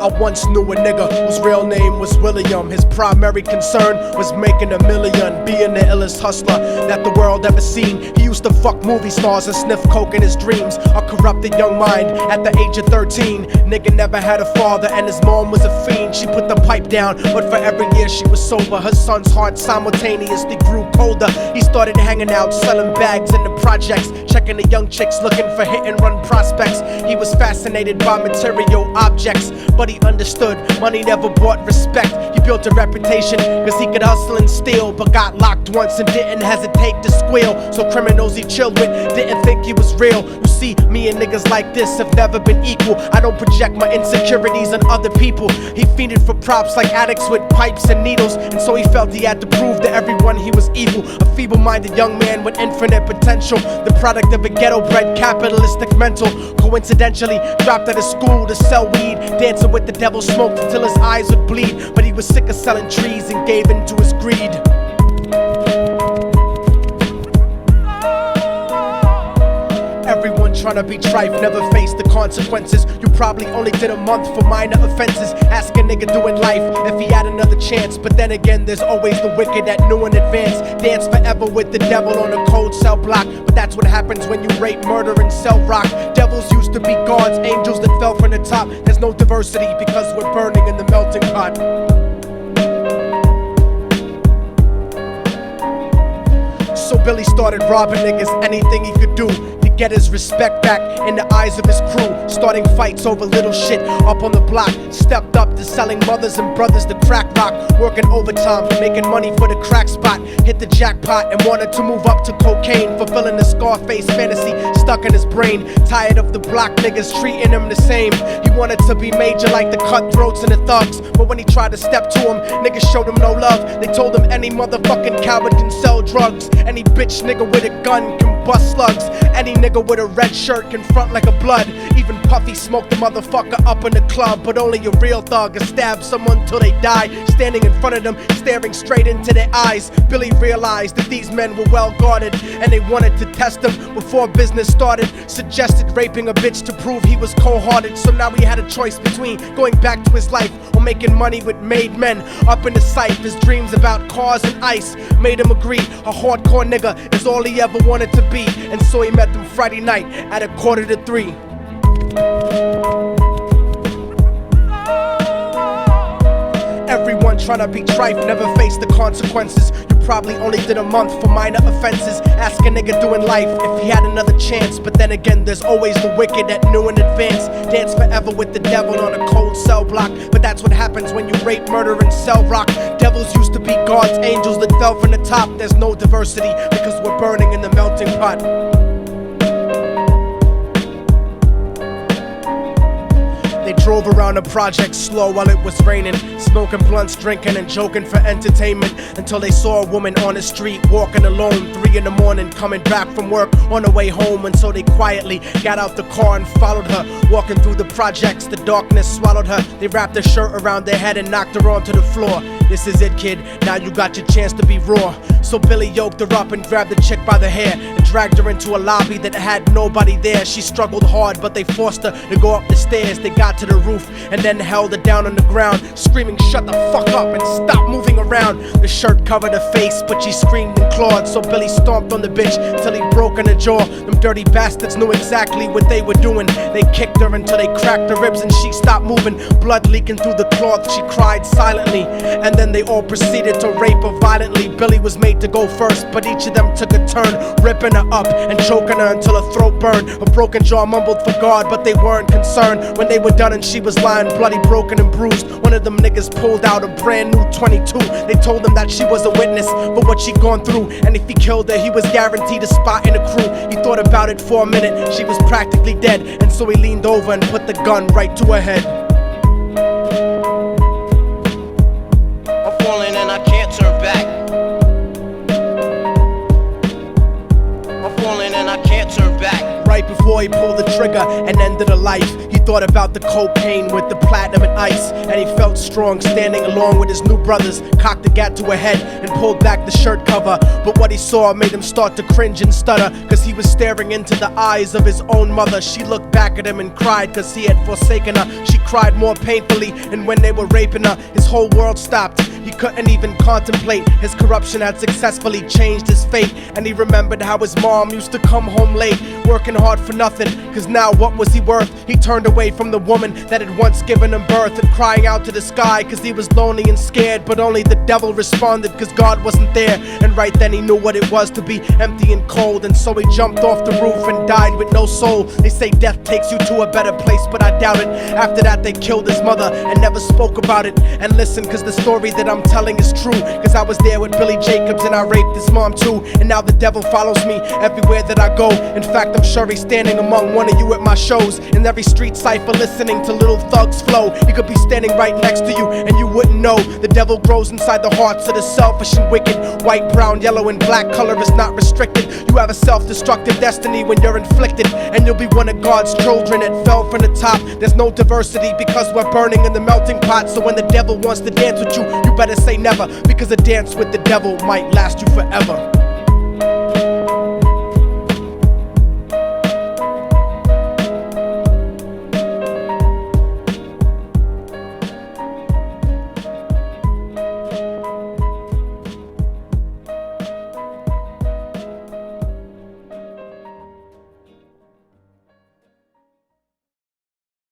I once knew a nigga whose real name was William. His primary concern was making a million, being the illest hustler that the world ever seen. He used to fuck movie stars and sniff coke in his dreams. A corrupted young mind at the age of 13. Nigga never had a father and his mom was a fiend. She put the pipe down, but for every year she was sober, her son's heart simultaneously grew colder. He started hanging out, selling bags in the projects, checking the young chicks looking for hit and run prospects. He was fascinated by material objects, but he understood money never bought respect. He built a reputation cause he could hustle and steal, but got locked once and didn't hesitate to squeal. So criminals he chilled with didn't think he was real. You see, me and niggas like this have never been equal. I don't project my insecurities on other people. He fiended for props like addicts with pipes and needles, and so he felt he had to prove to everyone he was evil. A feeble-minded young man with infinite potential, the product of a ghetto-bred capitalistic mental. Coincidentally dropped out of school to sell weed, dancing with the devil, smoked until his eyes would bleed. But he was sick of selling trees and gave in to his greed. Everyone tryna be trife, never face the consequences. You probably only did a month for minor offenses. Ask a nigga doing life if he had another chance. But then again, there's always the wicked that knew in advance. Dance forever with the devil on a cold cell block. But that's what happens when you rape, murder, and sell rock. Devils used to be gods, angels that fell from the top. There's no diversity because we're burning in the melting pot. So Billy started robbing niggas, anything he could do to get his respect back in the eyes of his crew. Starting fights over little shit up on the block. Stepped up to selling mothers and brothers the crack rock. Working overtime, making money for the crack spot. Hit the jackpot and wanted to move up to cocaine, fulfilling the Scarface fantasy stuck in his brain. Tired of the block niggas treating him the same. He wanted to be major like the cutthroats and the thugs, but when he tried to step to him, niggas showed him no love. They told him any motherfucking coward can sell drugs. Any bitch nigga with a gun can bust slugs. Any nigga with a red shirt can front like a blood. Even Puffy smoked the motherfucker up in the club. But only a real thug can stab someone till they die. Standing in front of them, staring straight into their eyes, Billy realized that these men were well guarded, and they wanted to test him before business started. Suggested raping a bitch to prove he was cold-hearted. So now he had a choice between going back to his life or making money with made men. Up in the sight, his dreams about cars and ice made him agree a hardcore nigga is all he ever wanted to be. And so he met them Friday night at 2:45. Everyone tryna be trife, never face the consequences. You probably only did a month for minor offenses. Ask a nigga doing life if he had another chance. But then again, there's always the wicked that knew in advance. Dance forever with the devil on a cold cell block. But that's what happens when you rape, murder, and sell rock. Devils used to be gods, angels that fell from the top. There's no diversity because we're burning in the melting pot. They drove around the project slow while it was raining, smoking blunts, drinking and joking for entertainment, until they saw a woman on the street walking alone, 3 in the morning, coming back from work on her way home. And so they quietly got out the car and followed her. Walking through the projects, the darkness swallowed her. They wrapped her shirt around their head and knocked her onto the floor. This is it, kid, now you got your chance to be raw. So Billy yoked her up and grabbed the chick by the hair and dragged her into a lobby that had nobody there. She struggled hard, but they forced her to go up the stairs. They got to the roof and then held her down on the ground, screaming, "Shut the fuck up and stop moving around." The shirt covered her face, but she screamed and clawed. So Billy stomped on the bitch till he broke in her jaw. Them dirty bastards knew exactly what they were doing. They kicked her until they cracked her ribs and she stopped moving. Blood leaking through the cloth, she cried silently. And then they all proceeded to rape her violently. Billy was made to go first, but each of them took a turn, ripping her up and choking her until her throat burned. Her broken jaw mumbled for God, but they weren't concerned. When they were done and she was lying bloody, broken and bruised, one of them niggas pulled out a brand new 22. They told him that she was a witness for what she'd gone through, and if he killed her, he was guaranteed a spot in the crew. He thought about it for a minute, she was practically dead, and so he leaned over and put the gun right to her head. I'm falling and I can't turn back. I'm falling and I can't turn back. Right before he pulled the trigger and ended her life, he thought about the cocaine with the platinum and ice, and he felt strong standing along with his new brothers. Cocked the gat to her head and pulled back the shirt cover, but what he saw made him start to cringe and stutter, cause he was staring into the eyes of his own mother. She looked back at him and cried cause he had forsaken her. She cried more painfully, and when they were raping her, his whole world stopped. He couldn't even contemplate. His corruption had successfully changed his fate, and he remembered how his mom used to come home late, working hard for nothing, cause now what was he worth? He turned away from the woman that had once given him birth, and crying out to the sky cause he was lonely and scared, but only the devil responded cause God wasn't there. And right then he knew what it was to be empty and cold, and so he jumped off the roof and died with no soul. They say death takes you to a better place, but I doubt it. After that they killed his mother and never spoke about it. And listen, cause the story that I'm telling is true, cause I was there with Billy Jacobs and I raped his mom too. And now the devil follows me everywhere that I go. In fact, I'm sure he's standing among one of you at my shows, in every street cypher listening to Little Thug's flow. He could be standing right next to you and you wouldn't know. The devil grows inside the hearts of the selfish and wicked. White, brown, yellow, and black color is not restricted. You have a self-destructive destiny when you're inflicted, and you'll be one of God's children that fell from the top. There's no diversity because we're burning in the melting pot. So when the devil wants to dance with you, you better say never, because a dance with the devil might last you forever.